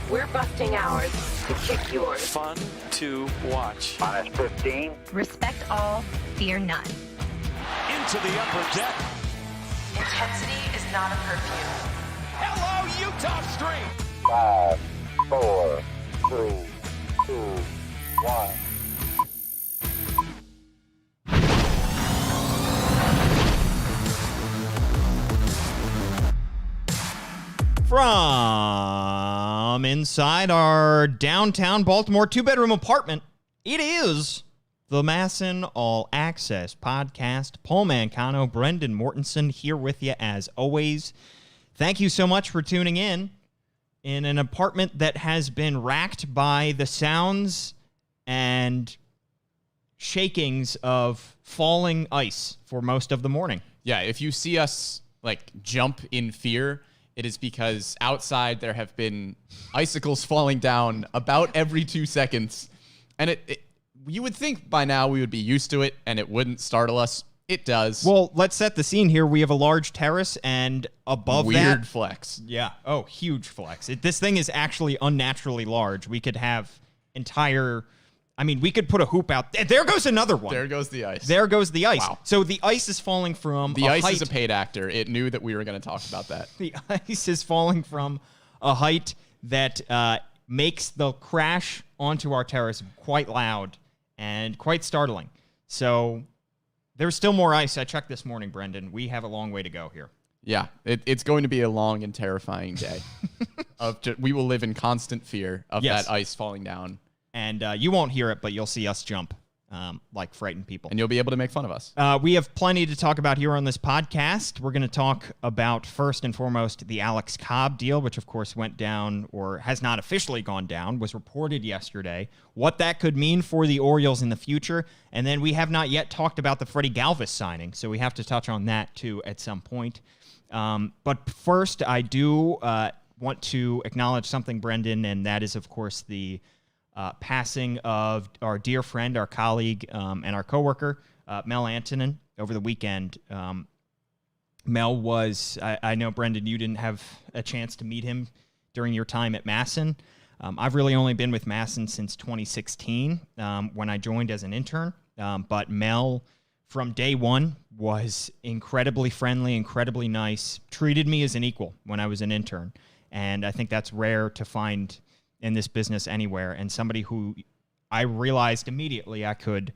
We're busting ours to kick yours. Fun to watch. Minus 15. Respect all, fear none. Into the upper deck. Intensity is not a curfew. Hello, Utah Street. 5, 4, 3, 2, 1. From inside our downtown Baltimore two-bedroom apartment, it is the MASN All Access Podcast. Paul Mancano, Brendan Mortensen here with you as always. Thank you so much for tuning in an apartment that has been racked by the sounds and shakings of falling ice for most of the morning. Yeah, if you see us jump in fear, it is because outside there have been icicles falling down about every 2 seconds. And you would think by now we would be used to it and it wouldn't startle us. It does. Well, let's set the scene here. We have a large terrace, and above that... Weird flex. Yeah. Oh, huge flex. This thing is actually unnaturally large. We could have entire... I mean, we could put a hoop out. There goes another one. There goes the ice. There goes the ice. Wow. So the ice is falling from The a ice height. is a paid actor. It knew that we were going to talk about that. The ice is falling from a height that makes the crash onto our terrace quite loud and quite startling. So there's still more ice. I checked this morning, Brendan. We have a long way to go here. Yeah, it's going to be a long and terrifying day. We will live in constant fear of that ice falling down. And you won't hear it, but you'll see us jump like frightened people. And you'll be able to make fun of us. We have plenty to talk about here on this podcast. We're going to talk about, first and foremost, the Alex Cobb deal, which, of course, went down or has not officially gone down, was reported yesterday, what that could mean for the Orioles in the future. And then we have not yet talked about the Freddy Galvis signing, so we have to touch on that, too, at some point. But first, I do want to acknowledge something, Brendan, and that is, of course, the passing of our dear friend, our colleague, and our coworker, Mel Antonen, over the weekend. Mel was, I know, Brendan, you didn't have a chance to meet him during your time at MASN. I've really only been with MASN since 2016 when I joined as an intern. But Mel, from day one, was incredibly friendly, incredibly nice, treated me as an equal when I was an intern. And I think that's rare to find in this business anywhere, and somebody who I realized immediately I could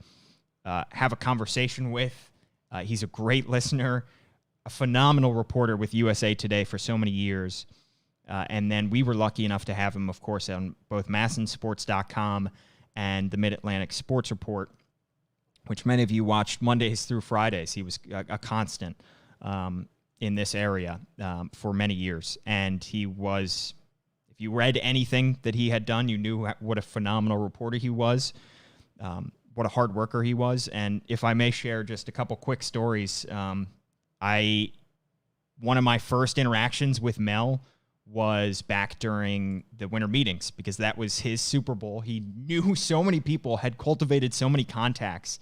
have a conversation with. He's a great listener, a phenomenal reporter with USA Today for so many years. And then we were lucky enough to have him, of course, on both MASNsports.com and the Mid-Atlantic Sports Report, which many of you watched Mondays through Fridays. He was a constant in this area for many years. And he was... If you read anything that he had done, you knew what a phenomenal reporter he was, what a hard worker he was. And if I may share just a couple quick stories, one of my first interactions with Mel was back during the winter meetings, because that was his Super Bowl. He knew so many people, had cultivated so many contacts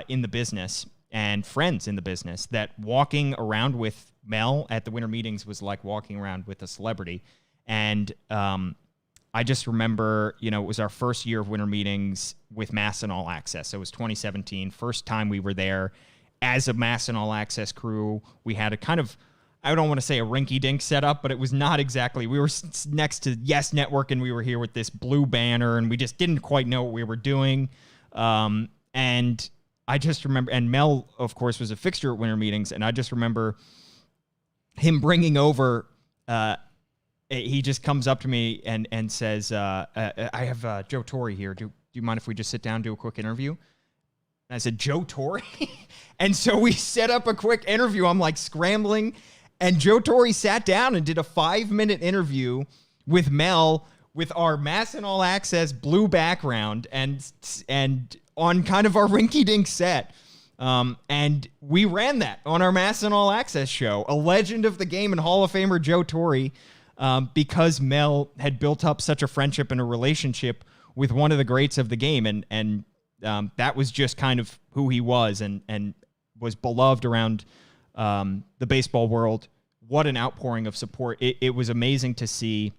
in the business and friends in the business, that walking around with Mel at the winter meetings was like walking around with a celebrity. And I just remember, it was our first year of winter meetings with MASN All Access. So it was 2017, first time we were there as a MASN All Access crew. We had a kind of, I don't want to say a rinky-dink setup, but it was not exactly. We were next to Yes Network, and we were here with this blue banner, and we just didn't quite know what we were doing. And I just remember, and Mel, of course, was a fixture at winter meetings, and I just remember him bringing over... he just comes up to me and says, I have Joe Torre here. Do you mind if we just sit down and do a quick interview? And I said, Joe Torre? And so we set up a quick interview. I'm like scrambling. And Joe Torre sat down and did a 5-minute interview with Mel with our MASN All Access blue background and on kind of our rinky-dink set. And we ran that on our MASN All Access show. A legend of the game and Hall of Famer Joe Torre, because Mel had built up such a friendship and a relationship with one of the greats of the game. And that was just kind of who he was and was beloved around the baseball world. What an outpouring of support. It was amazing to see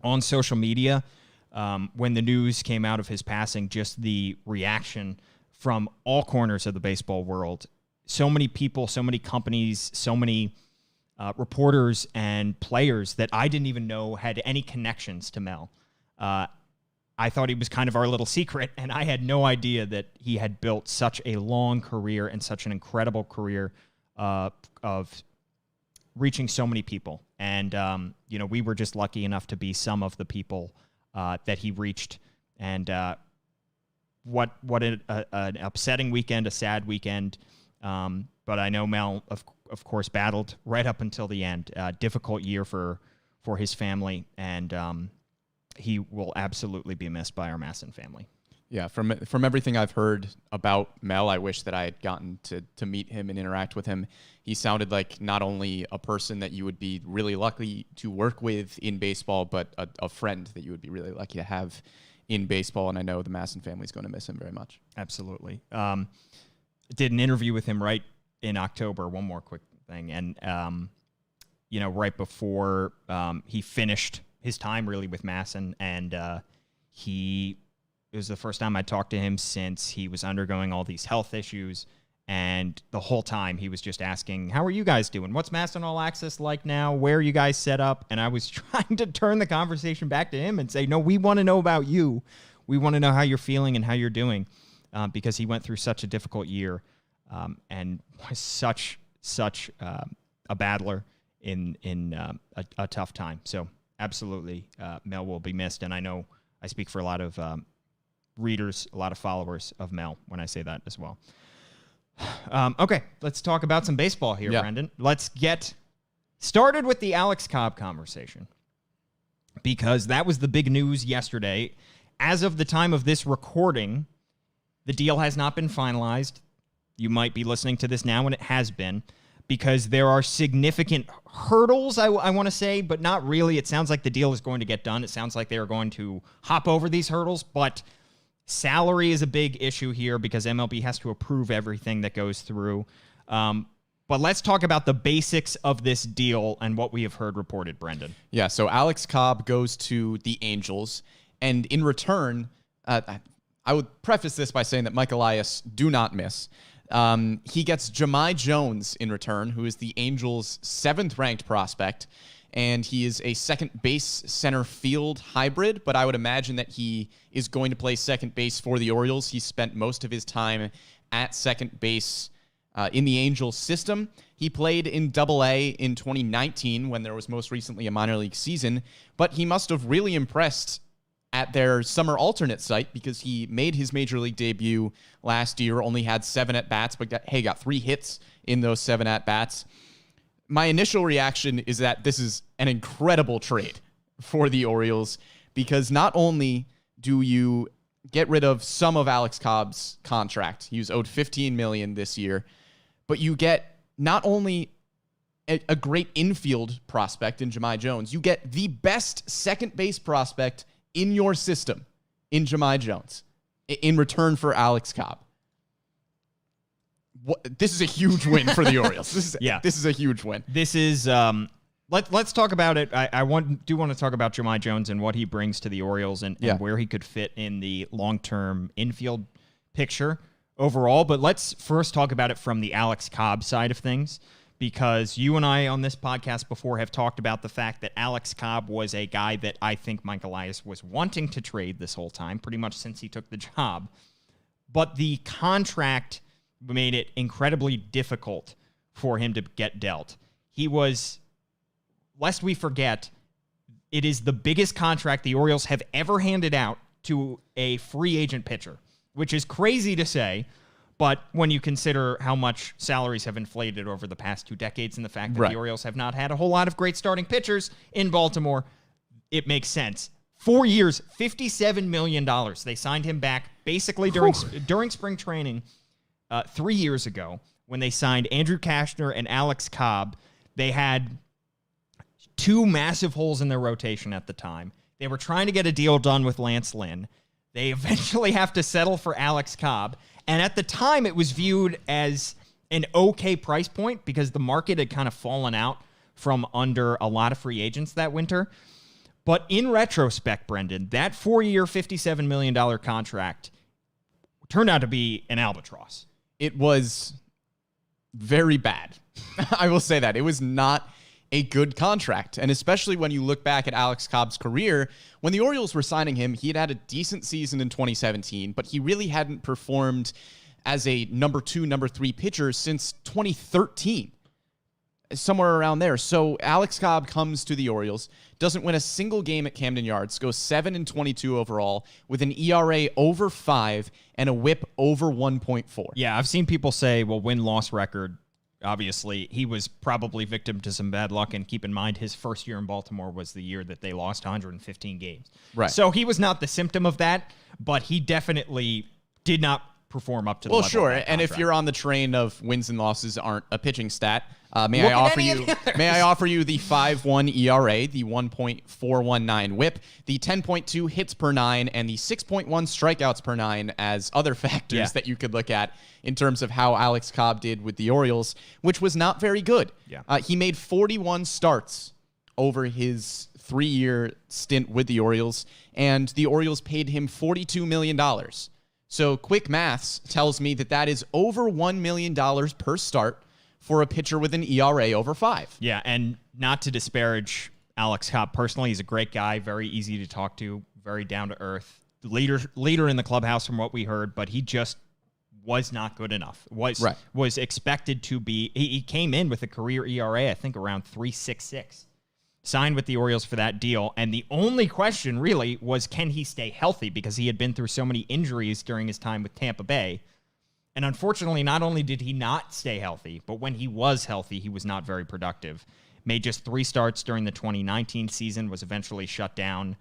on social media, when the news came out of his passing, just the reaction from all corners of the baseball world. So many people, so many companies, so many reporters and players that I didn't even know had any connections to Mel. I thought he was kind of our little secret, and I had no idea that he had built such a long career and such an incredible career of reaching so many people. And, we were just lucky enough to be some of the people that he reached. And what an upsetting weekend, a sad weekend. But I know Mel, of course, battled right up until the end. Difficult year for his family, and he will absolutely be missed by our MASN family. Yeah, from everything I've heard about Mel, I wish that I had gotten to meet him and interact with him. He sounded like not only a person that you would be really lucky to work with in baseball, but a friend that you would be really lucky to have in baseball. And I know the MASN family is going to miss him very much. Absolutely. Did an interview with him right in October. One more quick thing. And, right before he finished his time really with MASN, and it was the first time I talked to him since he was undergoing all these health issues. And the whole time he was just asking, how are you guys doing? What's MASN All Access like now? Where are you guys set up? And I was trying to turn the conversation back to him and say, no, we want to know about you. We want to know how you're feeling and how you're doing, because he went through such a difficult year and was such a battler in a tough time. So absolutely, Mel will be missed. And I know I speak for a lot of readers, a lot of followers of Mel when I say that as well. Okay, let's talk about some baseball here, yeah. Brendan. Let's get started with the Alex Cobb conversation, because that was the big news yesterday. As of the time of this recording, the deal has not been finalized. You might be listening to this now when it has been, because there are significant hurdles, I want to say, but not really. It sounds like the deal is going to get done. It sounds like they are going to hop over these hurdles, but salary is a big issue here because MLB has to approve everything that goes through. But let's talk about the basics of this deal and what we have heard reported, Brendan. Yeah, so Alex Cobb goes to the Angels, and in return, I would preface this by saying that Mike Elias do not miss. He gets Jahmai Jones in return, who is the Angels' 7th-ranked prospect, and he is a second base center field hybrid, but I would imagine that he is going to play second base for the Orioles. He spent most of his time at second base in the Angels system. He played in Double-A in 2019 when there was most recently a minor league season, but he must have really impressed at their summer alternate site because he made his major league debut last year, only had 7 at-bats, but got 3 hits in those 7 at-bats. My initial reaction is that this is an incredible trade for the Orioles because not only do you get rid of some of Alex Cobb's contract, he was owed $15 million this year, but you get not only a great infield prospect in Jahmai Jones, you get the best second base prospect in your system in Jahmai Jones in return for Alex Cobb. This is a huge win for the Orioles. This is a huge win. This is let's talk about it. I want to talk about Jahmai Jones and what he brings to the Orioles and where he could fit in the long-term infield picture overall. But let's first talk about it from the Alex Cobb side of things, because you and I on this podcast before have talked about the fact that Alex Cobb was a guy that I think Mike Elias was wanting to trade this whole time, pretty much since he took the job. But the contract made it incredibly difficult for him to get dealt. He was, lest we forget, it is the biggest contract the Orioles have ever handed out to a free agent pitcher, which is crazy to say, but when you consider how much salaries have inflated over the past 2 decades and the fact that the Orioles have not had a whole lot of great starting pitchers in Baltimore, it makes sense. 4 years, $57 million. They signed him back basically during spring training 3 years ago when they signed Andrew Kashner and Alex Cobb. They had 2 massive holes in their rotation at the time. They were trying to get a deal done with Lance Lynn. They eventually have to settle for Alex Cobb. And at the time, it was viewed as an okay price point because the market had kind of fallen out from under a lot of free agents that winter. But in retrospect, Brendan, that 4-year, $57 million contract turned out to be an albatross. It was very bad. I will say that. It was not a good contract. And especially when you look back at Alex Cobb's career, when the Orioles were signing him, he had a decent season in 2017, but he really hadn't performed as a number 2, number 3 pitcher since 2013. Somewhere around there. So Alex Cobb comes to the Orioles, doesn't win a single game at Camden Yards, goes 7-22 overall with an ERA over 5 and a WHIP over 1.4. Yeah, I've seen people say, well, win-loss record, obviously, he was probably victim to some bad luck, and keep in mind his first year in Baltimore was the year that they lost 115 games. Right. So he was not the symptom of that, but he definitely did not perform up to the level. Well, sure. Of that And if contract. you're on the train of wins and losses aren't a pitching stat, may Look I at offer any of you? the others. May I offer you the 5.1 ERA, the 1.419 WHIP, the 10.2 hits per 9, and the 6.1 strikeouts per 9 as other factors that you could look at in terms of how Alex Cobb did with the Orioles, which was not very good. Yeah. He made 41 starts over his 3-year stint with the Orioles, and the Orioles paid him $42 million. So quick maths tells me that is over $1 million per start for a pitcher with an ERA over 5. Yeah, and not to disparage Alex Cobb personally, he's a great guy, very easy to talk to, very down to earth, leader in the clubhouse from what we heard, but he just was not good enough. Was expected to be. He came in with a career ERA, I think around 3.66. Signed with the Orioles for that deal, and the only question really was, can he stay healthy? Because he had been through so many injuries during his time with Tampa Bay. And unfortunately, not only did he not stay healthy, but when he was healthy, he was not very productive. Made just 3 starts during the 2019 season, was eventually shut down.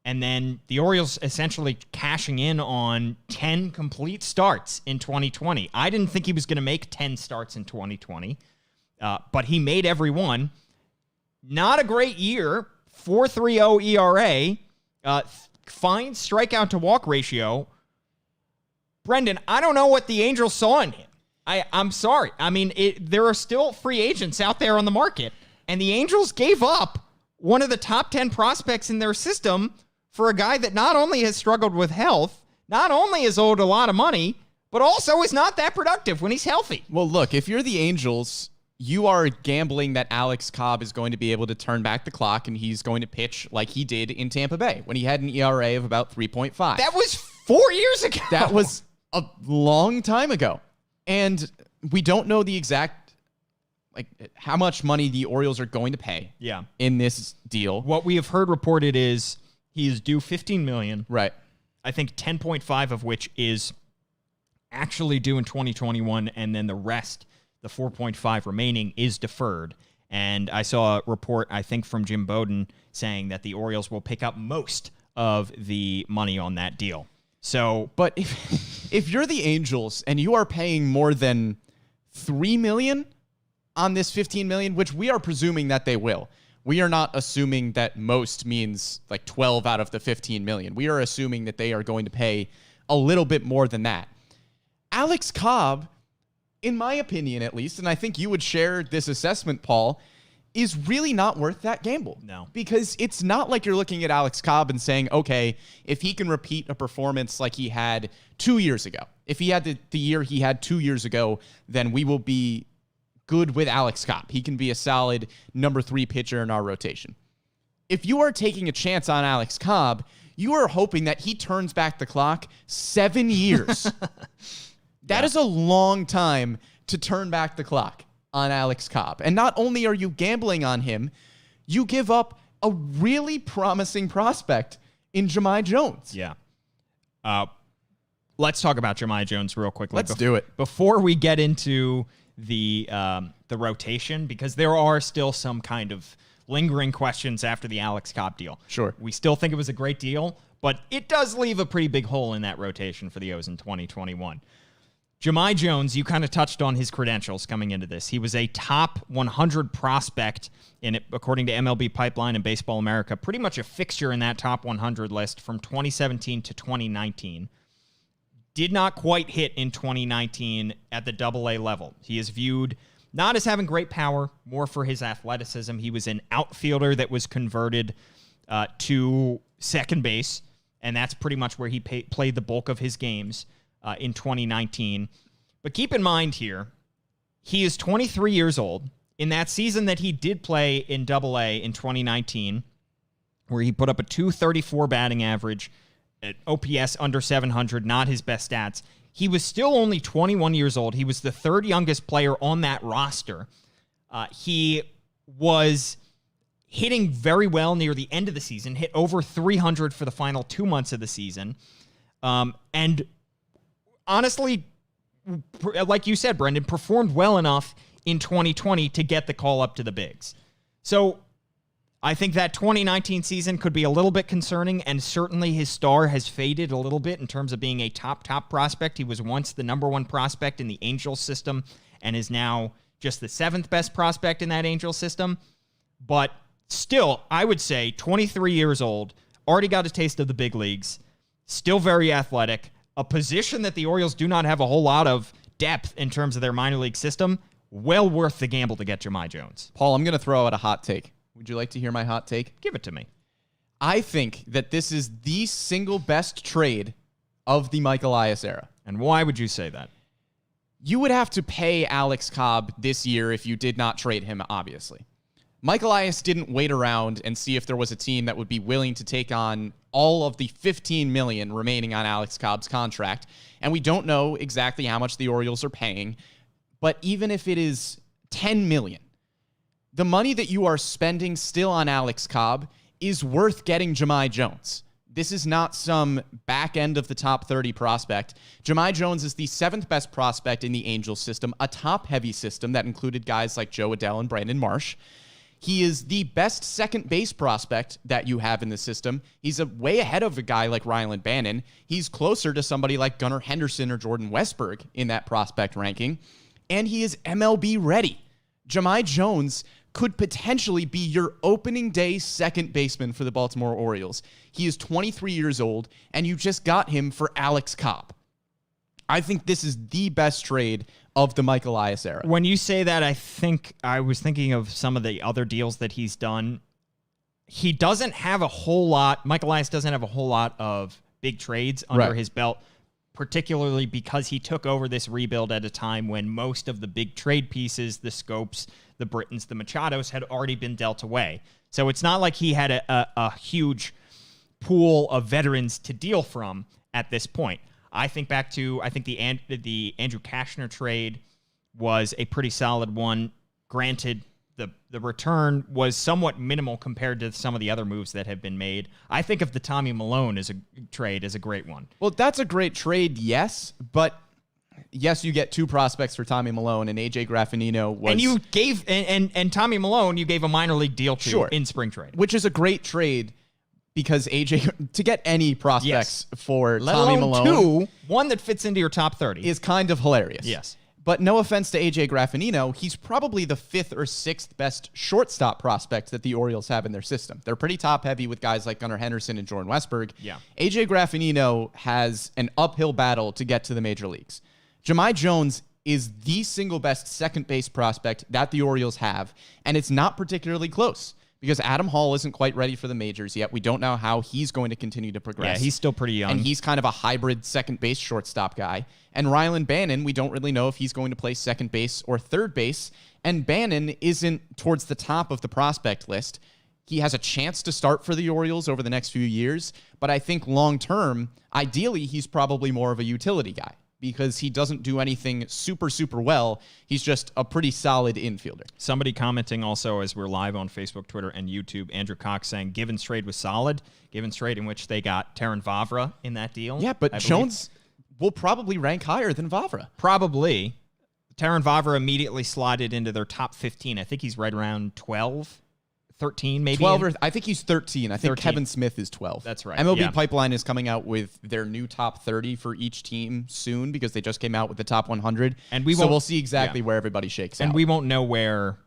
And then the Orioles essentially cashing in on 10 complete starts in 2020. I didn't think he was going to make 10 starts in 2020, but he made every one. Not a great year, 4.30 ERA, fine strikeout to walk ratio. Brendan, I don't know what the Angels saw in him. I'm sorry. I mean, there are still free agents out there on the market, and the Angels gave up one of the top 10 prospects in their system for a guy that not only has struggled with health, not only is owed a lot of money, but also is not that productive when he's healthy. Well, look, if you're the Angels, you are gambling that Alex Cobb is going to be able to turn back the clock and he's going to pitch like he did in Tampa Bay when he had an ERA of about 3.5. That was 4 years ago. That was a long time ago. And we don't know the exact, how much money the Orioles are going to pay in this deal. What we have heard reported is he is due $15 million. Right. I think 10.5 of which is actually due in 2021, and then the rest, the 4.5 remaining, is deferred. And I saw a report, I think, from Jim Bowden saying that the Orioles will pick up most of the money on that deal. So, but if you're the Angels and you are paying more than $3 million on this $15 million, which we are presuming that they will, we are not assuming that most means like 12 out of the $15 million. We are assuming that they are going to pay a little bit more than that. Alex Cobb, in my opinion at least, and I think you would share this assessment, Paul, is really not worth that gamble. No. Because it's not like you're looking at Alex Cobb and saying, okay, if he can repeat a performance like he had 2 years ago, if he had the year he had 2 years ago, then we will be good with Alex Cobb. He can be a solid number 3 pitcher in our rotation. If you are taking a chance on Alex Cobb, you are hoping that he turns back the clock 7 years. That is a long time to turn back the clock on Alex Cobb. And not only are you gambling on him, you give up a really promising prospect in Jahmai Jones. yeah. Let's talk about Jahmai Jones real quickly. Let's do it. Before we get into the rotation, because there are still some kind of lingering questions after the Alex Cobb deal. Sure. We still think it was a great deal, but it does leave a pretty big hole in that rotation for the O's in 2021. Jahmai Jones, you kind of touched on his credentials coming into this. He was a top 100 prospect according to MLB Pipeline and Baseball America, pretty much a fixture in that top 100 list from 2017 to 2019. Did not quite hit in 2019 at the AA level. He is viewed not as having great power, more for his athleticism. He was an outfielder that was converted to second base, and that's pretty much where he played the bulk of his games in 2019. But keep in mind here, he is 23 years old. In that season that he did play in Double-A in 2019, where he put up a .234 batting average, at OPS under 700, not his best stats, he was still only 21 years old. He was the third youngest player on that roster. He was hitting very well near the end of the season, hit over 300 for the final 2 months of the season. And honestly, like you said, Brendan, performed well enough in 2020 to get the call up to the bigs. So I think that 2019 season could be a little bit concerning, and certainly his star has faded a little bit in terms of being a top prospect. He was once the number one prospect in the Angels system and is now just the seventh best prospect in that Angels system. But still, I would say 23 years old, already got a taste of the big leagues, still very athletic, a position that the Orioles do not have a whole lot of depth in terms of their minor league system. Well worth the gamble to get Jahmai Jones. Paul, I'm going to throw out a hot take. Would you like to hear my hot take? Give it to me. I think that this is the single best trade of the Mike Elias era. And why would you say that? You would have to pay Alex Cobb this year if you did not trade him, obviously. Mike Elias didn't wait around and see if there was a team that would be willing to take on all of the $15 million remaining on Alex Cobb's contract. And we don't know exactly how much the Orioles are paying. But even if it is $10 million, the money that you are spending still on Alex Cobb is worth getting Jahmai Jones. This is not some back end of the top 30 prospect. Jahmai Jones is the seventh best prospect in the Angels system, a top-heavy system that included guys like Joe Adell and Brandon Marsh. He is the best second base prospect that you have in the system. He's way ahead of a guy like Rylan Bannon. He's closer to somebody like Gunnar Henderson or Jordan Westberg in that prospect ranking. And he is MLB ready. Jahmai Jones could potentially be your opening day second baseman for the Baltimore Orioles. He is 23 years old, and you just got him for Alex Cobb. I think this is the best trade of the Mike Elias era. When you say that, I think I was thinking of some of the other deals that he's done. He doesn't have a whole lot. Mike Elias doesn't have a whole lot of big trades under his belt, particularly because he took over this rebuild at a time when most of the big trade pieces, the Scopes, the Britons, the Machados, had already been dealt away. So it's not like he had a huge pool of veterans to deal from at this point. I think back to, the Andrew Kashner trade was a pretty solid one. Granted, the return was somewhat minimal compared to some of the other moves that have been made. I think of the Tommy Milone as a trade as a great one. Well, that's a great trade, yes, but yes, you get two prospects for Tommy Milone, and AJ Graffinino was... And you gave, and Tommy Milone, you gave a minor league deal to in spring trade. Which is a great trade because AJ, to get any prospects for Let Tommy alone Milone... one that fits into your top 30. Is kind of hilarious. Yes. But no offense to AJ Graffinino, he's probably the fifth or sixth best shortstop prospect that the Orioles have in their system. They're pretty top-heavy with guys like Gunnar Henderson and Jordan Westberg. Yeah. AJ Graffinino has an uphill battle to get to the major leagues. Jahmai Jones is the single best second base prospect that the Orioles have, and it's not particularly close because Adam Hall isn't quite ready for the majors yet. We don't know how he's going to continue to progress. Yeah, he's still pretty young. And he's kind of a hybrid second base shortstop guy. And Rylan Bannon, we don't really know if he's going to play second base or third base. And Bannon isn't towards the top of the prospect list. He has a chance to start for the Orioles over the next few years. But I think long-term, ideally, he's probably more of a utility guy because he doesn't do anything super, super well. He's just a pretty solid infielder. Somebody commenting also as we're live on Facebook, Twitter, and YouTube, Andrew Cox saying Givens trade was solid. Givens trade in which they got Terran Vavra in that deal. Yeah, but Jones will probably rank higher than Vavra. Probably. Terran Vavra immediately slotted into their top 15. I think he's right around 12, 13 maybe. 12 or I think he's 13. I think 13. Kevin Smith is 12. That's right. MLB Pipeline is coming out with their new top 30 for each team soon because they just came out with the top 100. And we'll see exactly where everybody shakes out. And we won't know where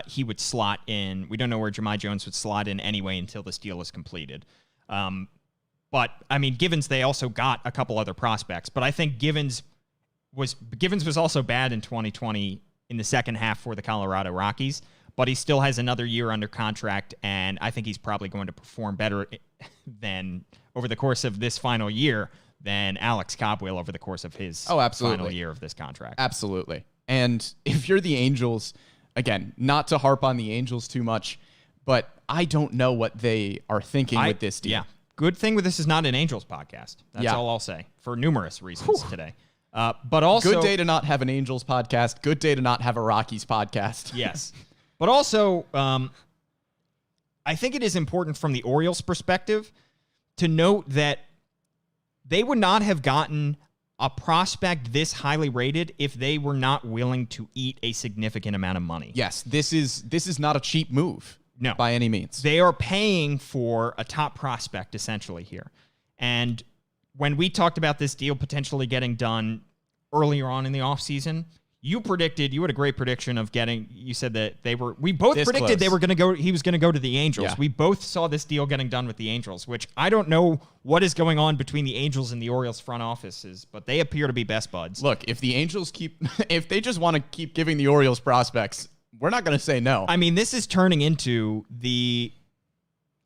he would slot in. We don't know where Jahmai Jones would slot in anyway until this deal is completed. But, I mean, Givens, they also got a couple other prospects. But I think Givens was also bad in 2020 in the second half for the Colorado Rockies. but he still has another year under contract, and I think he's probably going to perform better than over the course of this final year than Alex Cobb will over the course of his final year of this contract. Absolutely. And if you're the Angels, again, not to harp on the Angels too much, but I don't know what they are thinking with this deal. Yeah. Good thing with this is not an Angels podcast. That's all I'll say for numerous reasons today. But also, good day to not have an Angels podcast. Good day to not have a Rockies podcast. Yes. But also, I think it is important from the Orioles' perspective to note that they would not have gotten a prospect this highly rated if they were not willing to eat a significant amount of money. Yes, this is not a cheap move. No. By any means. They are paying for a top prospect essentially here. And when we talked about this deal potentially getting done earlier on in the offseason, you had a great prediction of you said that we both predicted close. He was going to go to the Angels. Yeah. We both saw this deal getting done with the Angels, which I don't know what is going on between the Angels and the Orioles front offices, but they appear to be best buds. Look, if the Angels if they just want to keep giving the Orioles prospects, we're not going to say no. I mean, this is turning into the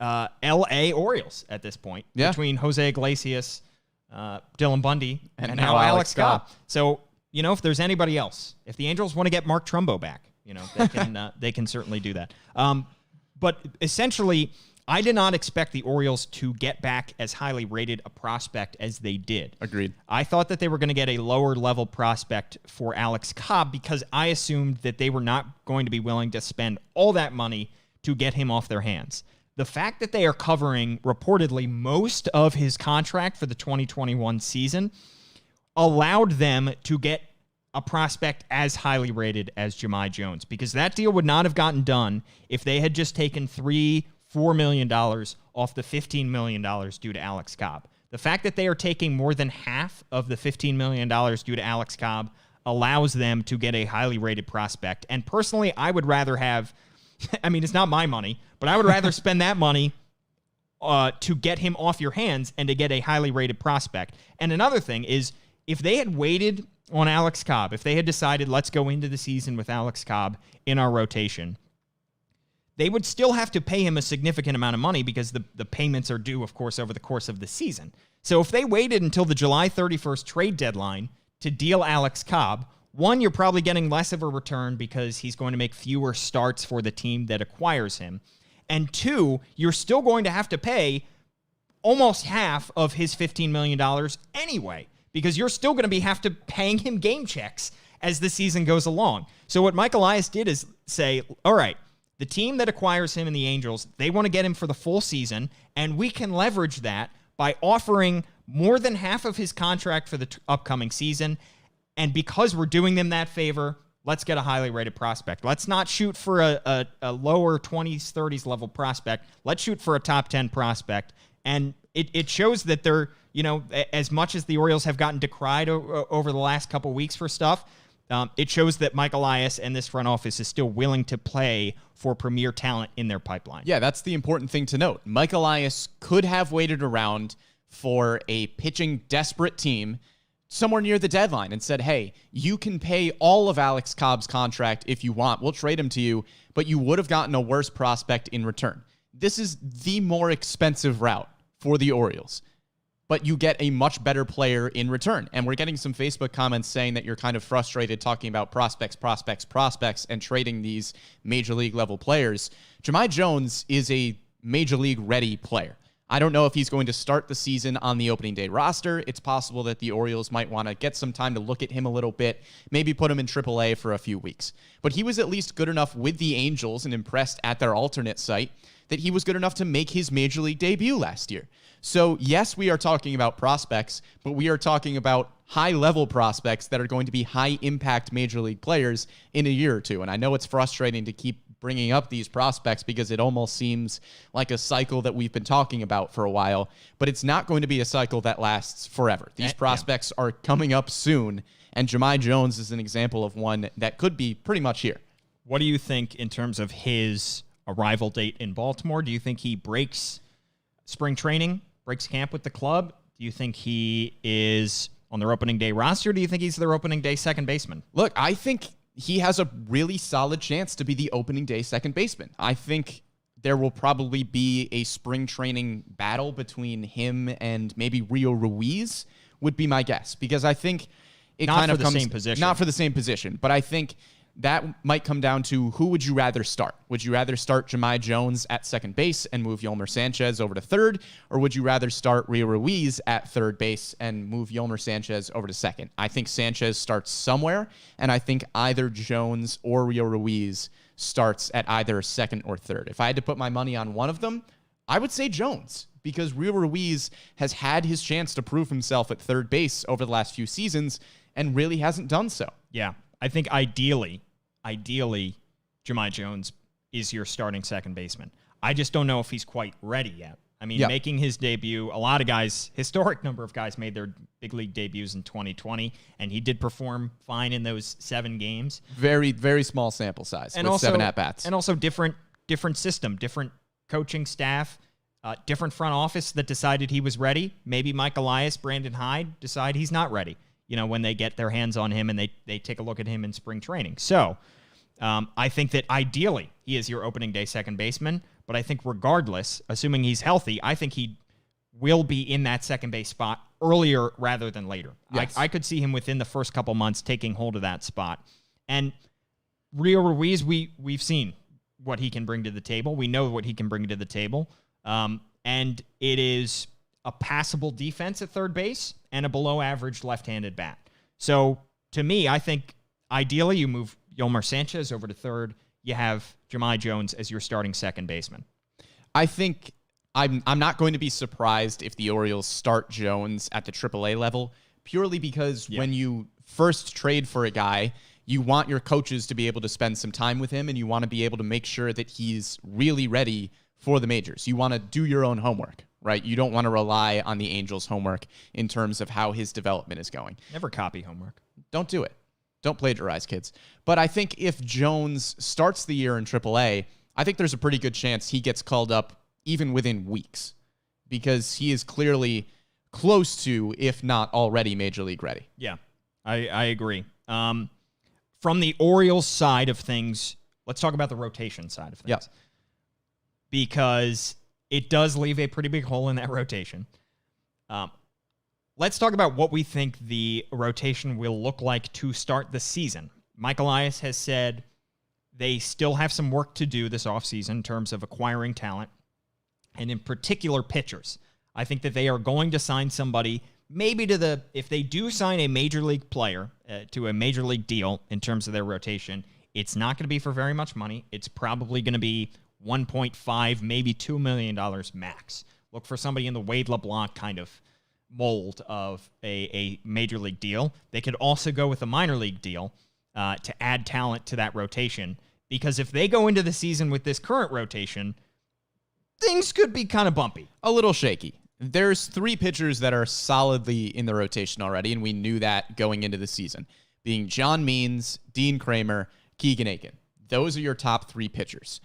L.A. Orioles at this point, between Jose Iglesias, Dylan Bundy, and now Alex Cobb. So, if there's anybody else, if the Angels want to get Mark Trumbo back, they can certainly do that. But essentially, I did not expect the Orioles to get back as highly rated a prospect as they did. Agreed. I thought that they were going to get a lower level prospect for Alex Cobb because I assumed that they were not going to be willing to spend all that money to get him off their hands. The fact that they are covering reportedly most of his contract for the 2021 season allowed them to get a prospect as highly rated as Jahmai Jones, because that deal would not have gotten done if they had just taken $4 million off the $15 million due to Alex Cobb. The fact that they are taking more than half of the $15 million due to Alex Cobb allows them to get a highly rated prospect. And personally, I would rather have, it's not my money, but I would rather spend that money to get him off your hands and to get a highly rated prospect. And another thing is, if they had waited on Alex Cobb, if they had decided, let's go into the season with Alex Cobb in our rotation, they would still have to pay him a significant amount of money because the payments are due, of course, over the course of the season. So if they waited until the July 31st trade deadline to deal Alex Cobb, one, you're probably getting less of a return because he's going to make fewer starts for the team that acquires him. And two, you're still going to have to pay almost half of his $15 million anyway, because you're still going to have to paying him game checks as the season goes along. So what Mike Elias did is say, all right, the team that acquires him in the Angels, they want to get him for the full season, and we can leverage that by offering more than half of his contract for the upcoming season. And because we're doing them that favor, let's get a highly rated prospect. Let's not shoot for a lower 20s, 30s level prospect. Let's shoot for a top 10 prospect. And it shows that they're, as much as the Orioles have gotten decried over the last couple weeks for stuff, it shows that Mike Elias and this front office is still willing to play for premier talent in their pipeline. Yeah, that's the important thing to note. Mike Elias could have waited around for a pitching desperate team somewhere near the deadline and said, hey, you can pay all of Alex Cobb's contract if you want. We'll trade him to you, but you would have gotten a worse prospect in return. This is the more expensive route for the Orioles, but you get a much better player in return. And we're getting some Facebook comments saying that you're kind of frustrated talking about prospects, and trading these major league level players. Jahmai Jones is a major league ready player. I don't know if he's going to start the season on the opening day roster. It's possible that the Orioles might want to get some time to look at him a little bit, maybe put him in AAA for a few weeks. But he was at least good enough with the Angels and impressed at their alternate site that he was good enough to make his major league debut last year. So yes, we are talking about prospects, but we are talking about high-level prospects that are going to be high-impact major league players in a year or two. And I know it's frustrating to keep bringing up these prospects because it almost seems like a cycle that we've been talking about for a while, but it's not going to be a cycle that lasts forever. These prospects are coming up soon, and Jahmai Jones is an example of one that could be pretty much here. What do you think in terms of his arrival date in Baltimore? Do you think he breaks spring training, breaks camp with the club? Do you think he is on their opening day roster? Do you think he's their opening day second baseman? Look, I think he has a really solid chance to be the opening day second baseman. I think there will probably be a spring training battle between him and maybe Rio Ruiz would be my guess, because I think it Not kind for of the comes same position. not for the same position, but I think that might come down to who would you rather start? Would you rather start Jahmai Jones at second base and move Yolmer Sanchez over to third, or would you rather start Rio Ruiz at third base and move Yolmer Sanchez over to second? I think Sanchez starts somewhere, and I think either Jones or Rio Ruiz starts at either second or third. If I had to put my money on one of them, I would say Jones, because Rio Ruiz has had his chance to prove himself at third base over the last few seasons and really hasn't done so. Yeah. I think ideally, Jahmai Jones is your starting second baseman. I just don't know if he's quite ready yet. I mean, making his debut, a lot of guys, historic number of guys made their big league debuts in 2020, and he did perform fine in those 7 games. Very, very small sample size with 7 at-bats. And also different system, different coaching staff, different front office that decided he was ready. Maybe Mike Elias, Brandon Hyde decide he's not ready, when they get their hands on him and they take a look at him in spring training. So I think that ideally he is your opening day second baseman, but I think regardless, assuming he's healthy, I think he will be in that second base spot earlier rather than later. Yes. I could see him within the first couple months taking hold of that spot. And Rio Ruiz, we've seen what he can bring to the table. We know what he can bring to the table. And it is a passable defense at third base and a below average left-handed bat. So to me, I think ideally you move Yolmer Sanchez over to third. You have Jahmai Jones as your starting second baseman. I think I'm not going to be surprised if the Orioles start Jones at the AAA level, purely because when you first trade for a guy, you want your coaches to be able to spend some time with him, and you want to be able to make sure that he's really ready for the majors. You want to do your own homework, right? You don't want to rely on the Angels' homework in terms of how his development is going. Never copy homework. Don't do it. Don't plagiarize, kids. But I think if Jones starts the year in AAA, I think there's a pretty good chance he gets called up even within weeks, because he is clearly close to, if not already, Major League ready. Yeah, I agree. From the Orioles side of things, let's talk about the rotation side of things. Yeah. Because it does leave a pretty big hole in that rotation. Let's talk about what we think the rotation will look like to start the season. Mike Elias has said they still have some work to do this offseason in terms of acquiring talent, and in particular pitchers. I think that they are going to sign somebody, maybe if they do sign a major league player to a major league deal in terms of their rotation, it's not going to be for very much money. It's probably going to be $1.5, maybe $2 million max. Look for somebody in the Wade LeBlanc kind of mold of a major league deal. They could also go with a minor league deal to add talent to that rotation, because if they go into the season with this current rotation, things could be kind of bumpy. A little shaky. There's 3 pitchers that are solidly in the rotation already, and we knew that going into the season, being John Means, Dean Kramer, Keegan Aiken. Those are your top 3 pitchers.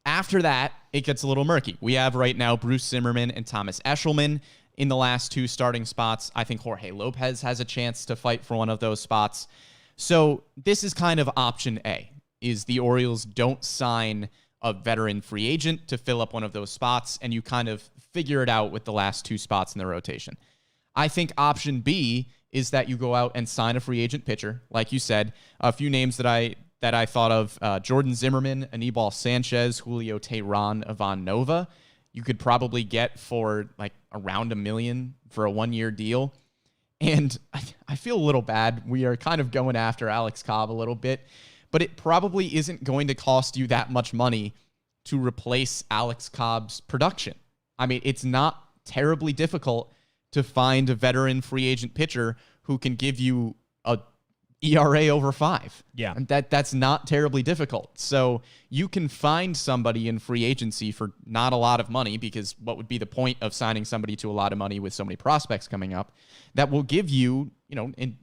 After that, it gets a little murky. We have right now Bruce Zimmerman and Thomas Eshelman in the last 2 starting spots. I think Jorge Lopez has a chance to fight for one of those spots. So this is kind of option A, is the Orioles don't sign a veteran free agent to fill up one of those spots, and you kind of figure it out with the last 2 spots in the rotation. I think option B is that you go out and sign a free agent pitcher. Like you said, a few names that I thought of, Jordan Zimmerman, Anibal Sanchez, Julio Teheran, Ivan Nova, you could probably get for like around $1 million for a 1-year deal. And I feel a little bad. We are kind of going after Alex Cobb a little bit, but it probably isn't going to cost you that much money to replace Alex Cobb's production. I mean, it's not terribly difficult to find a veteran free agent pitcher who can give you a ERA over 5. Yeah. And that's not terribly difficult. So you can find somebody in free agency for not a lot of money, because what would be the point of signing somebody to a lot of money with so many prospects coming up, that will give you,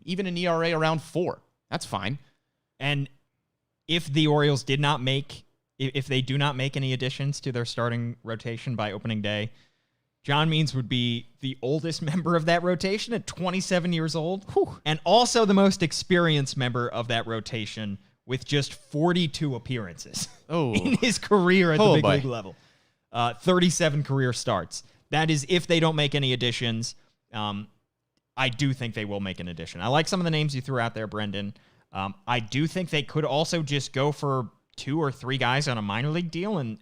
even an ERA around 4. That's fine. And if the Orioles do not make any additions to their starting rotation by opening day, John Means would be the oldest member of that rotation at 27 years old, and also the most experienced member of that rotation with just 42 appearances Oh. in his career at the Oh, big boy. league level. 37 career starts. That is if they don't make any additions. I do think they will make an addition. I like some of the names you threw out there, Brendan. I do think they could also just go for 2 or 3 guys on a minor league deal and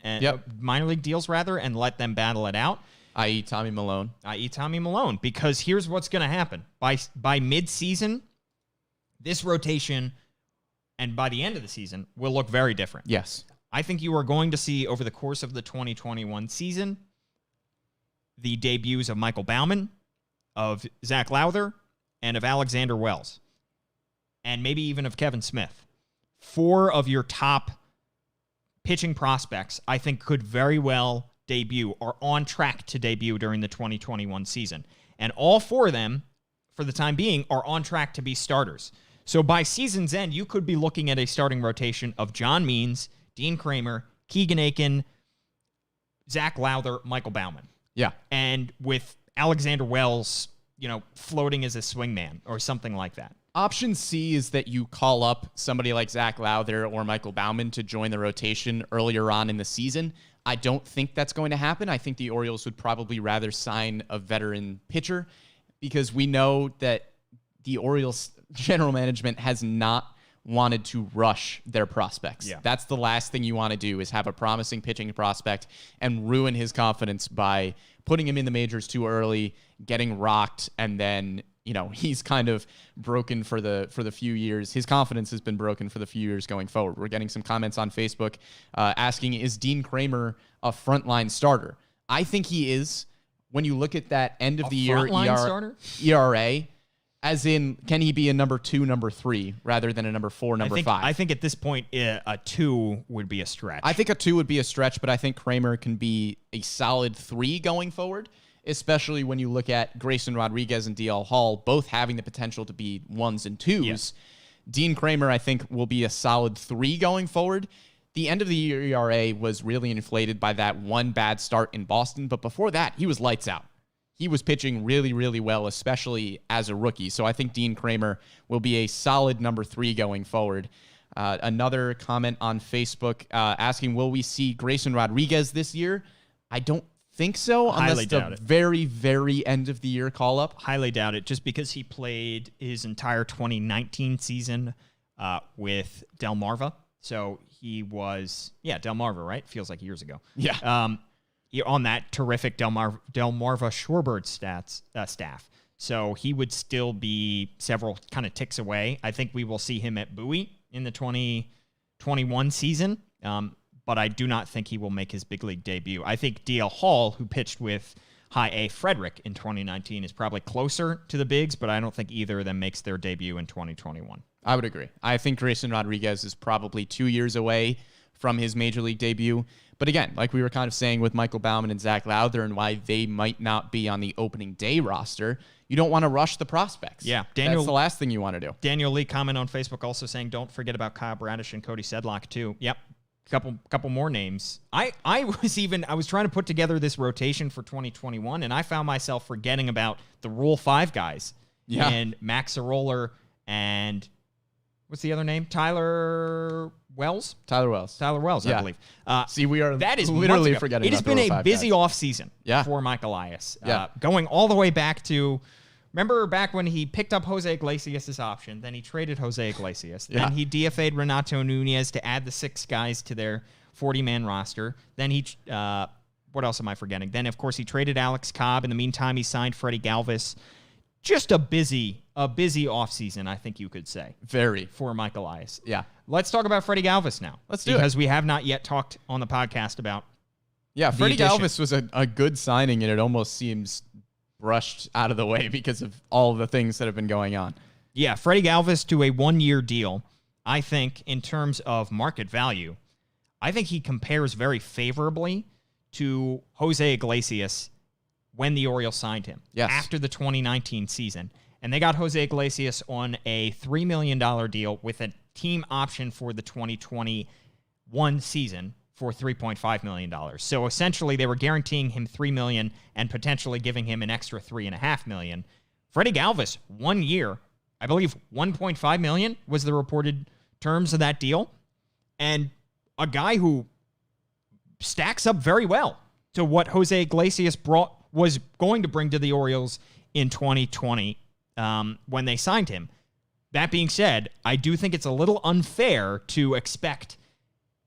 minor league deals rather, and let them battle it out. I.e. Tommy Milone. Because here's what's going to happen. By mid-season, this rotation, and by the end of the season, will look very different. Yes. I think you are going to see over the course of the 2021 season the debuts of Michael Baumann, of Zach Lowther, and of Alexander Wells, and maybe even of Kevin Smith. 4 of your top pitching prospects, I think, could very well debut or on track to debut during the 2021 season. And all 4 of them, for the time being, are on track to be starters. So by season's end, you could be looking at a starting rotation of John Means, Dean Kramer, Keegan Aiken, Zach Lowther, Michael Baumann. Yeah. And with Alexander Wells, floating as a swingman or something like that. Option C is that you call up somebody like Zach Lowther or Michael Baumann to join the rotation earlier on in the season. I don't think that's going to happen. I think the Orioles would probably rather sign a veteran pitcher, because we know that the Orioles general management has not wanted to rush their prospects. Yeah. That's the last thing you want to do, is have a promising pitching prospect and ruin his confidence by putting him in the majors too early, getting rocked, and then he's kind of broken for the few years. His confidence has been broken for the few years going forward. We're getting some comments on Facebook asking, is Dean Kramer a frontline starter? I think he is. When you look at that end of the year starter? ERA, as in, can he be a number 2, number 3, rather than a number 4, number 5? I think at this point, a 2 would be a stretch. I think a 2 would be a stretch, but I think Kramer can be a solid 3 going forward, especially when you look at Grayson Rodriguez and DL Hall, both having the potential to be 1s and 2s. Yes. Dean Kramer, I think, will be a solid 3 going forward. The end of the year ERA was really inflated by that one bad start in Boston, but before that, he was lights out. He was pitching really, really well, especially as a rookie. So I think Dean Kramer will be a solid number 3 going forward. Another comment on Facebook asking, will we see Grayson Rodriguez this year? I don't think so, unless the very, very end of the year call up. Highly doubt it, just because he played his entire 2019 season with Delmarva. So he was, Delmarva, right? Feels like years ago. Yeah. On that terrific Delmarva Shorebird staff. So he would still be several kind of ticks away. I think we will see him at Bowie in the 2021 season, but I do not think he will make his big league debut. I think DL Hall, who pitched with High A Frederick in 2019, is probably closer to the bigs, but I don't think either of them makes their debut in 2021. I would agree. I think Grayson Rodriguez is probably 2 years away from his major league debut. But again, like we were kind of saying with Michael Baumann and Zach Lowther and why they might not be on the opening day roster, you don't want to rush the prospects. Yeah. That's the last thing you want to do. Daniel Lee comment on Facebook also saying, don't forget about Kyle Bradish and Cody Sedlock too. Yep. Couple more names. I was trying to put together this rotation for 2021, and I found myself forgetting about the Rule 5 guys. Yeah. And Max Aroller and what's the other name? Tyler Wells, I believe. See, we are that is literally forgetting. It has been a busy offseason for Mike Elias. Going all the way back to, remember back when he picked up Jose Iglesias' option, then he traded Jose Iglesias, then he DFA'd Renato Nunez to add the 6 guys to their 40-man roster. Then he, what else am I forgetting? Then, of course, he traded Alex Cobb. In the meantime, he signed Freddy Galvis. Just a busy offseason, I think you could say. Very. For Mike Elias. Yeah. Let's talk about Freddy Galvis now. Let's do it. Because we have not yet talked on the podcast about Freddy Galvis was a good signing, and it almost seems brushed out of the way because of all the things that have been going on. Yeah, Freddy Galvis to a 1-year deal. I think in terms of market value, I think he compares very favorably to Jose Iglesias when the Orioles signed him after the 2019 season. And they got Jose Iglesias on a $3 million deal with a team option for the 2021 season for $3.5 million. So essentially they were guaranteeing him $3 million and potentially giving him an extra $3.5 million. Freddy Galvis, 1 year, I believe $1.5 million was the reported terms of that deal, and a guy who stacks up very well to what Jose Iglesias was going to bring to the Orioles in 2020 when they signed him. That being said, I do think it's a little unfair to expect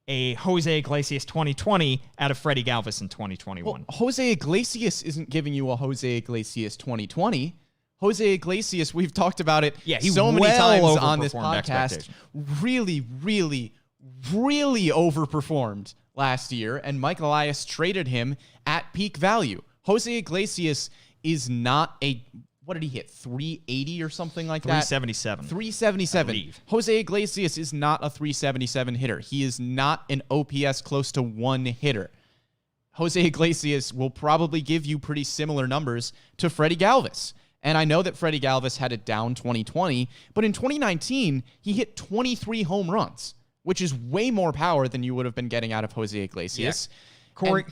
a Jose Iglesias 2020 out of Freddy Galvis in 2021. Well, Jose Iglesias isn't giving you a Jose Iglesias 2020. Jose Iglesias, we've talked about it so many times on this podcast, really, really, really overperformed last year, and Mike Elias traded him at peak value. Jose Iglesias is not a, what did he hit, 380 or something like that? 377. 377. Jose Iglesias is not a 377 hitter. He is not an OPS close to 1 hitter. Jose Iglesias will probably give you pretty similar numbers to Freddy Galvis. And I know that Freddy Galvis had a down 2020, but in 2019, he hit 23 home runs, which is way more power than you would have been getting out of Jose Iglesias. Yeah.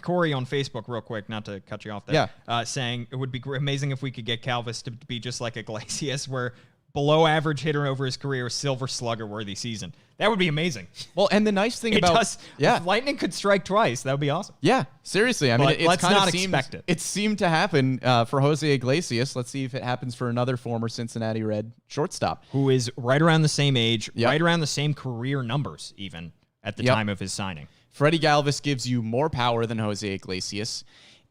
Corey on Facebook, real quick, not to cut you off there, yeah. Saying it would be amazing if we could get Galvis to be just like Iglesias, where below average hitter over his career, silver slugger worthy season. That would be amazing. Well, and the nice thing if lightning could strike twice, that would be awesome. Yeah, seriously. I mean, let's not expect it. It seemed to happen for Jose Iglesias. Let's see if it happens for another former Cincinnati Red shortstop who is right around the same age, right around the same career numbers, even at the time of his signing. Freddy Galvis gives you more power than Jose Iglesias,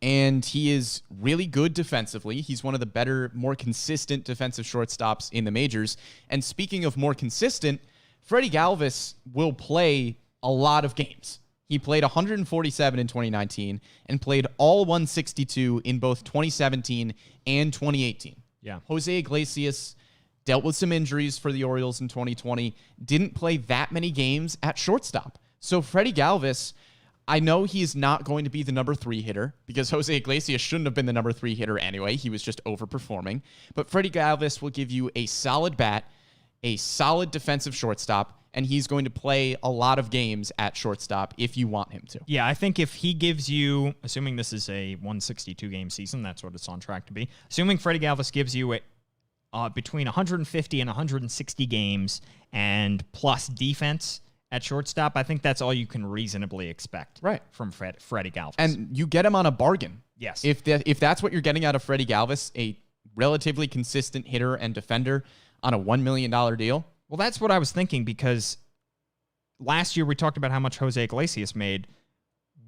and he is really good defensively. He's one of the better, more consistent defensive shortstops in the majors. And speaking of more consistent, Freddy Galvis will play a lot of games. He played 147 in 2019 and played all 162 in both 2017 and 2018. Yeah. Jose Iglesias dealt with some injuries for the Orioles in 2020, didn't play that many games at shortstop. So Freddy Galvis, I know he's not going to be the number 3 hitter because Jose Iglesias shouldn't have been the number 3 hitter anyway. He was just overperforming. But Freddy Galvis will give you a solid bat, a solid defensive shortstop, and he's going to play a lot of games at shortstop if you want him to. Yeah, I think if he gives you, assuming this is a 162-game season, that's what it's on track to be, assuming Freddy Galvis gives you between 150 and 160 games and plus defense at shortstop, I think that's all you can reasonably expect from Freddy Galvis. And you get him on a bargain. Yes. If that's what you're getting out of Freddy Galvis, a relatively consistent hitter and defender on a $1 million deal. Well, that's what I was thinking, because last year we talked about how much Jose Iglesias made.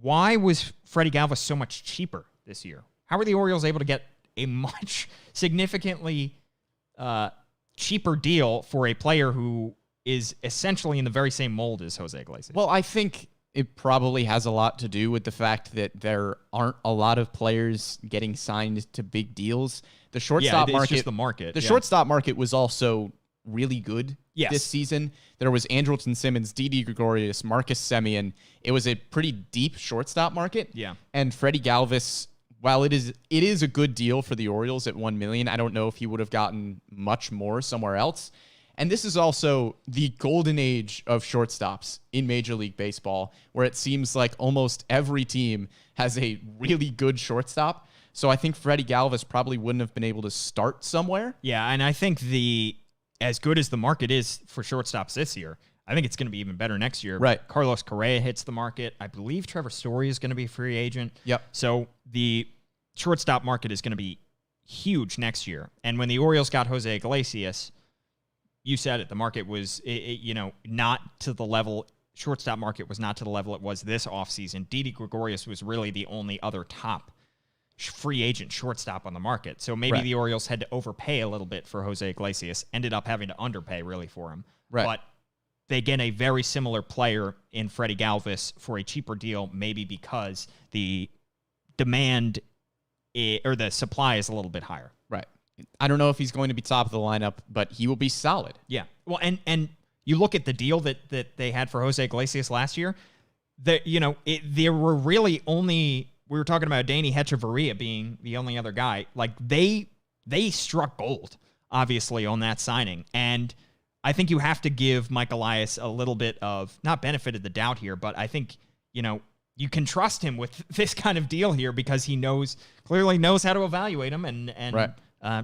Why was Freddy Galvis so much cheaper this year? How were the Orioles able to get a much significantly cheaper deal for a player who is essentially in the very same mold as Jose Iglesias? Well, I think it probably has a lot to do with the fact that there aren't a lot of players getting signed to big deals. The shortstop market, just the market. The shortstop market was also really good this season. There was Andrelton Simmons, Didi Gregorius, Marcus Semien. It was a pretty deep shortstop market. Yeah. And Freddy Galvis, while it is a good deal for the Orioles at $1 million, I don't know if he would have gotten much more somewhere else. And this is also the golden age of shortstops in Major League Baseball, where it seems like almost every team has a really good shortstop. So I think Freddy Galvis probably wouldn't have been able to start somewhere. Yeah, and I think as good as the market is for shortstops this year, I think it's going to be even better next year. Right. Carlos Correa hits the market. I believe Trevor Story is going to be a free agent. Yep. So the shortstop market is going to be huge next year. And when the Orioles got Jose Iglesias, you said it, the market was, not to the level, shortstop market was not to the level it was this offseason. Didi Gregorius was really the only other top free agent shortstop on the market. So maybe the Orioles had to overpay a little bit for Jose Iglesias, ended up having to underpay really for him. Right. But they get a very similar player in Freddy Galvis for a cheaper deal, maybe because the demand or the supply is a little bit higher. Right. I don't know if he's going to be top of the lineup, but he will be solid. Yeah. Well, and you look at the deal that they had for Jose Iglesias last year, there were really only, we were talking about Danny Hechavarria being the only other guy. Like they struck gold, obviously, on that signing. And I think you have to give Mike Elias a little bit of, not benefit of the doubt here, but I think, you can trust him with this kind of deal here because he clearly knows how to evaluate him and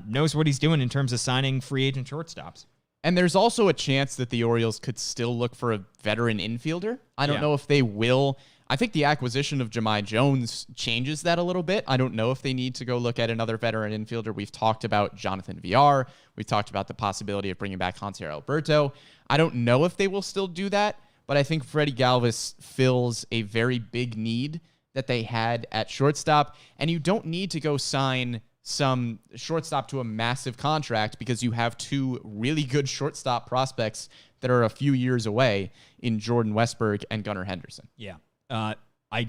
knows what he's doing in terms of signing free agent shortstops. And there's also a chance that the Orioles could still look for a veteran infielder. I don't know if they will. I think the acquisition of Jahmai Jones changes that a little bit. I don't know if they need to go look at another veteran infielder. We've talked about Jonathan VR. We've talked about the possibility of bringing back Hanser Alberto. I don't know if they will still do that, but I think Freddy Galvis fills a very big need that they had at shortstop. And you don't need to go sign some shortstop to a massive contract because you have two really good shortstop prospects that are a few years away in Jordan Westberg and Gunnar Henderson. Yeah. I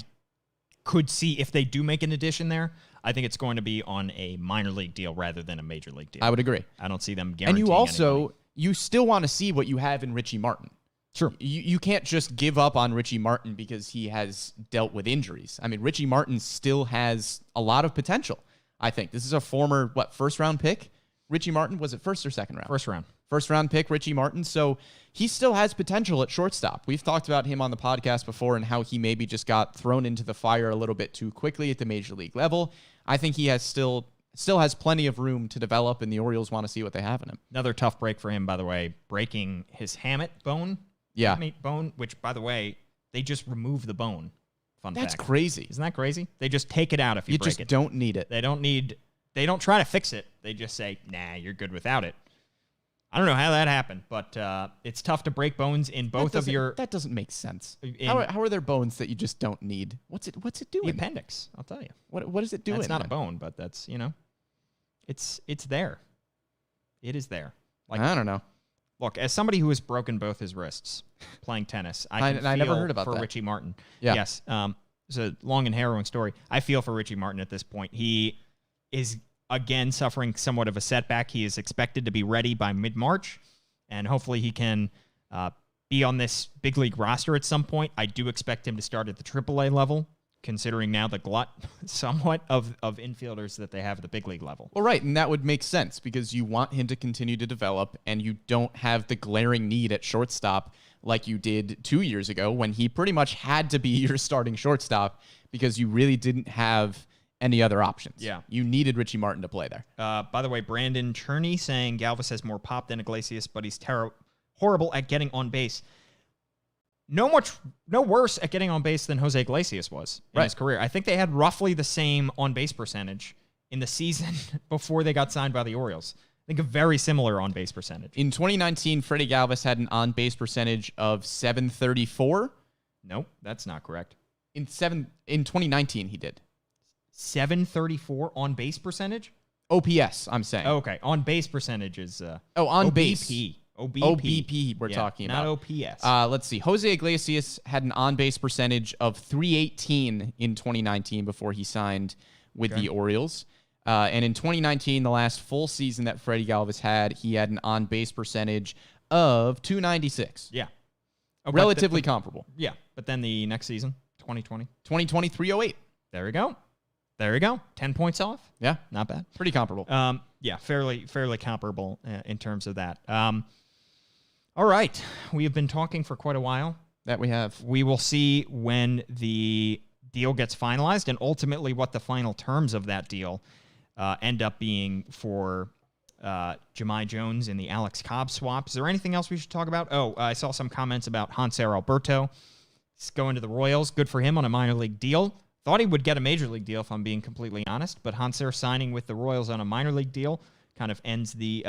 could see if they do make an addition there, I think it's going to be on a minor league deal rather than a major league deal. I would agree. I don't see them And guaranteeing you still want to see what you have in Richie Martin. Sure. You can't just give up on Richie Martin because he has dealt with injuries. I mean, Richie Martin still has a lot of potential, I think. This is a former, first-round pick? Richie Martin, was it first or second round? First round. First-round pick, Richie Martin. So he still has potential at shortstop. We've talked about him on the podcast before and how he maybe just got thrown into the fire a little bit too quickly at the major league level. I think he has still has plenty of room to develop, and the Orioles want to see what they have in him. Another tough break for him, by the way, breaking his hamate bone. Yeah. Hamate bone, which, by the way, they just remove the bone. Fun That's fact. crazy. Isn't that crazy? They just take it out if you break just it. don't need it. They don't try to fix it. They just say, nah, you're good without it. I don't know how that happened, but it's tough to break bones in both of your... That doesn't make sense. How are there bones that you just don't need? What's it doing? The appendix, I'll tell you. What is it doing? It's not a bone, but that's, it's there. It is there. Like, I don't know. Look, as somebody who has broken both his wrists playing tennis, I never heard about for that. Richie Martin. Yeah. Yes. It's a long and harrowing story. I feel for Richie Martin at this point. He is, again, suffering somewhat of a setback. He is expected to be ready by mid-March, and hopefully he can be on this big league roster at some point. I do expect him to start at the AAA level, considering now the glut somewhat of infielders that they have at the big league level. Well, right, and that would make sense because you want him to continue to develop, and you don't have the glaring need at shortstop like you did 2 years ago when he pretty much had to be your starting shortstop because you really didn't have any other options. Yeah. You needed Richie Martin to play there. By the way, Brandon Cherney saying Galvis has more pop than Iglesias, but he's horrible at getting on base. No worse at getting on base than Jose Iglesias was in his career. I think they had roughly the same on-base percentage in the season before they got signed by the Orioles. I think a very similar on-base percentage. In 2019, Freddy Galvis had an on-base percentage of 734. Nope, that's not correct. In 2019, he did. 734 on-base percentage? OPS, I'm saying. Oh, okay, on-base percentage is... on base. OBP we're talking about. Not OPS. Let's see. Jose Iglesias had an on-base percentage of 318 in 2019 before he signed with the Orioles. And in 2019, the last full season that Freddy Galvis had, he had an on-base percentage of 296. Yeah. Relatively comparable. Yeah, but then the next season, 2020. 2020, 308. There we go. 10 points off. Yeah. Not bad. Pretty comparable. Yeah, fairly comparable in terms of that. All right. We have been talking for quite a while. That we have. We will see when the deal gets finalized and ultimately what the final terms of that deal end up being for Jahmai Jones and the Alex Cobb swap. Is there anything else we should talk about? Oh, I saw some comments about Hanser Alberto. He's going to the Royals. Good for him on a minor league deal. Thought he would get a major league deal, if I'm being completely honest, but Hanser signing with the Royals on a minor league deal kind of ends the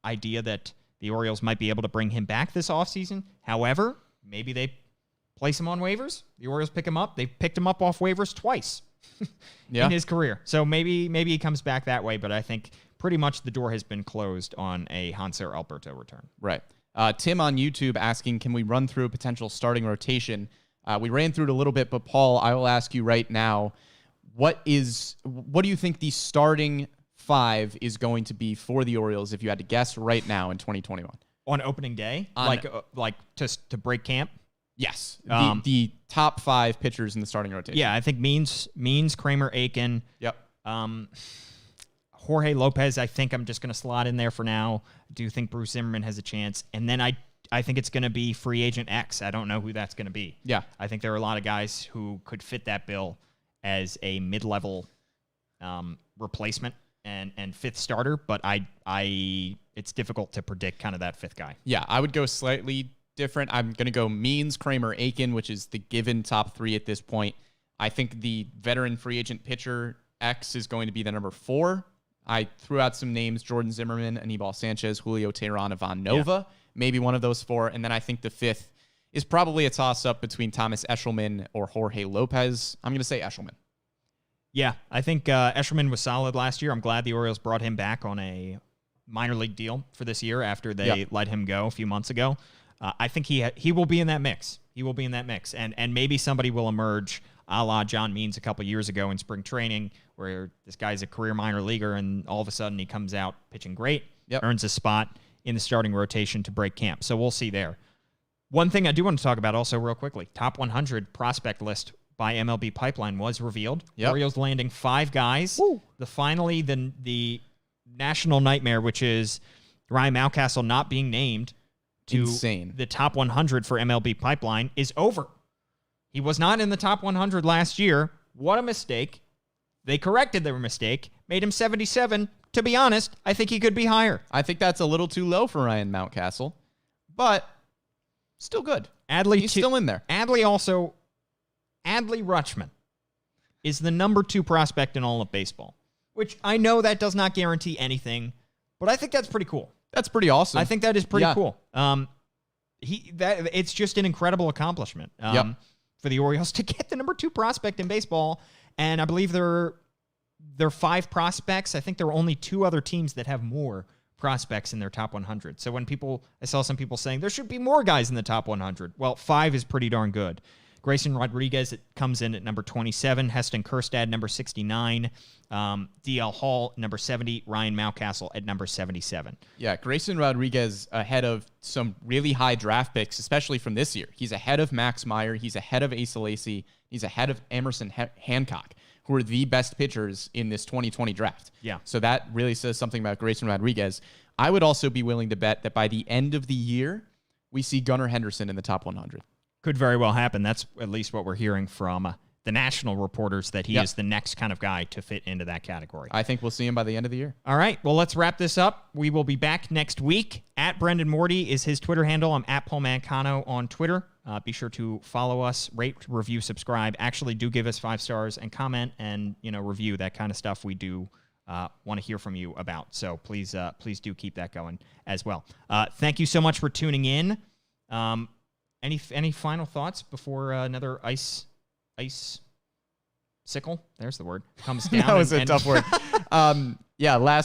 idea that the Orioles might be able to bring him back this offseason. However, maybe they place him on waivers. The Orioles pick him up. They picked him up off waivers twice in his career. So maybe he comes back that way, but I think pretty much the door has been closed on a Hanser Alberto return. Right. Tim on YouTube asking, can we run through a potential starting rotation? We ran through it a little bit, but Paul, I will ask you right now, what do you think the starting five is going to be for the Orioles if you had to guess right now in 2021? On opening day? Like to break camp? Yes. The top five pitchers in the starting rotation. Yeah, I think Means, Kramer, Aiken. Yep. Jorge Lopez, I think I'm just going to slot in there for now. I do think Bruce Zimmerman has a chance. And then I think it's going to be free agent X. I don't know who that's going to be. Yeah. I think there are a lot of guys who could fit that bill as a mid-level replacement. and fifth starter, but it's difficult to predict kind of that fifth guy. Yeah, I would go slightly different. I'm going to go Means, Kramer, Aiken, which is the given top 3 at this point. I think the veteran free agent pitcher X is going to be the number 4. I threw out some names: Jordan Zimmerman, Anibal Sanchez, Julio Teheran, Ivan Nova, maybe one of those 4. And then I think the 5th is probably a toss-up between Thomas Eshelman or Jorge Lopez. I'm going to say Eshelman. Yeah, I think Eshelman was solid last year. I'm glad the Orioles brought him back on a minor league deal for this year after they let him go a few months ago. I think he will be in that mix. He will be in that mix. And maybe somebody will emerge a la John Means a couple years ago in spring training, where this guy's a career minor leaguer and all of a sudden he comes out pitching great, earns a spot in the starting rotation to break camp. So we'll see there. One thing I do want to talk about also real quickly, top 100 prospect list by MLB Pipeline was revealed. Orioles landing 5 guys. Finally, the national nightmare, which is Ryan Mountcastle not being named to the top 100 for MLB Pipeline, is over. He was not in the top 100 last year. What a mistake. They corrected their mistake, made him 77. To be honest, I think he could be higher. I think that's a little too low for Ryan Mountcastle, but still good. He's still in there. Adley Rutschman is the number 2 prospect in all of baseball, which I know that does not guarantee anything, but I think that's pretty cool. That's pretty awesome. I think that is pretty cool. It's just an incredible accomplishment for the Orioles to get the number 2 prospect in baseball, and I believe there are 5 prospects. I think there are only 2 other teams that have more prospects in their top 100. So I saw some people saying there should be more guys in the top 100. Well, 5 is pretty darn good. Grayson Rodriguez comes in at number 27. Heston Kjerstad, number 69. DL Hall, number 70. Ryan Mountcastle at number 77. Yeah, Grayson Rodriguez ahead of some really high draft picks, especially from this year. He's ahead of Max Meyer. He's ahead of Asa Lacy. He's ahead of Emerson Hancock, who are the best pitchers in this 2020 draft. Yeah. So that really says something about Grayson Rodriguez. I would also be willing to bet that by the end of the year, we see Gunnar Henderson in the top 100. Could very well happen. That's at least what we're hearing from the national reporters, that he is the next kind of guy to fit into that category. I think we'll see him by the end of the year. All right. Well, let's wrap this up. We will be back next week. At Brendan Morty is his Twitter handle. I'm at Paul Mancano on Twitter. Be sure to follow us, rate, review, subscribe. Actually, do give us 5 stars and comment and review. That kind of stuff we do want to hear from you about. So please do keep that going as well. Thank you so much for tuning in. Any final thoughts before another ice sickle? There's the word. Comes down. That was a tough word. Last